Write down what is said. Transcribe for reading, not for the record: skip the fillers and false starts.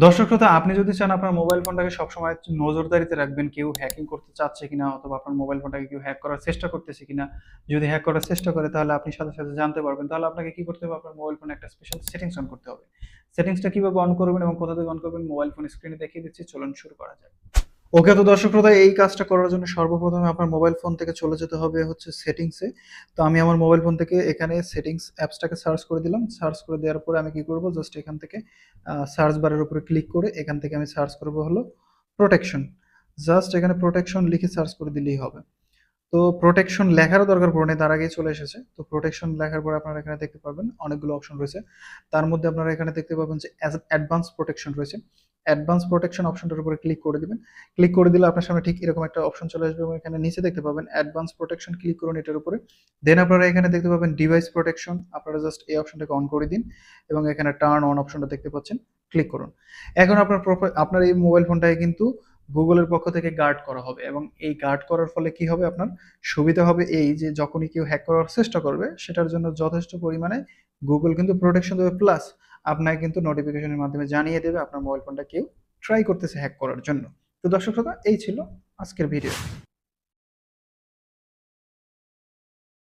দর্শক শ্রোতা, আপনি যদি চান আপনার মোবাইল ফোনটাকে সবসময় নজরদারিতে রাখবেন কেউ হ্যাকিং করতে চাচ্ছে কিনা, অথবা আপনার মোবাইল ফোনটাকে কেউ হ্যাক করার চেষ্টা করতেছে কিনা। যদি হ্যাক করার চেষ্টা করে তাহলে আপনি সাথে সাথে জানতে পারবেন। তাহলে আপনাকে কি করতে হবে, আপনার মোবাইল ফোনে একটা স্পেশাল সেটিংস অন করতে হবে। সেটিংসটা কিভাবে অন করবেন এবং কোথা থেকে অন করবেন মোবাইল ফোন স্ক্রিনে দেখিয়ে দিচ্ছি, চলুন শুরু করা যাক। ওকে, তো দর্শক শ্রোতা, এই কাজটা করার জন্য সর্বপ্রথমে আপনার মোবাইল ফোন থেকে চলে যেতে হবে হচ্ছে সেটিংসে। তো আমি আমার মোবাইল ফোন থেকে এখানে সেটিংস অ্যাপসটাকে সার্চ করে দিলাম। সার্চ করে দেওয়ার পরে আমি কি করব, জাস্ট এখান থেকে সার্চ বারের উপরে ক্লিক করে এখান থেকে আমি সার্চ করব হলো প্রোটেকশন। জাস্ট এখানে প্রোটেকশন লিখে সার্চ করে দিলেই হবে। তো প্রোটেকশন লেখারও দরকার পড়ে নাই, তার আগেই চলে এসেছে। তো প্রোটেকশন লেখার পরে আপনারা এখানে দেখতে পাবেন অনেকগুলো অপশন রয়েছে। তার মধ্যে আপনারা এখানে দেখতে পাবেন যে অ্যাডভান্স প্রোটেকশন রয়েছে। অ্যাডভান্স প্রোটেকশন অপশনটার উপরে ক্লিক করে দিবেন। ক্লিক করে দিলে আপনার সামনে ঠিক এরকম একটা অপশন চলে আসবে এবং এখানে নিচে দেখতে পাবেন অ্যাডভান্স প্রোটেকশন, ক্লিক করুন এটার উপরে। দেন আপনারা এখানে দেখতে পাবেন ডিভাইস প্রোটেকশন, আপনারা জাস্ট এই অপশনটাকে অন করে দিন এবং এখানে টার্ন অন অপশনটা দেখতে পাচ্ছেন, ক্লিক করুন। এখন আপনার এই মোবাইল ফোনটাকে কিন্তু গুগলের পক্ষ থেকে গার্ড করা হবে এবং এই গার্ড করার ফলে কি হবে, আপনার সুবিধা হবে এই যে যখনই কেউ হ্যাক করার চেষ্টা করবে সেটার জন্য যথেষ্ট পরিমাণে গুগল কিন্তু প্রোটেকশন দেবে, প্লাস আপনাকে কিন্তু নোটিফিকেশনের মাধ্যমে জানিয়ে দেবে আপনার মোবাইল ফোনটা কেউ ট্রাই করতেছে হ্যাক করার জন্য। তো দর্শক শ্রোতা, এই ছিল আজকের ভিডিও।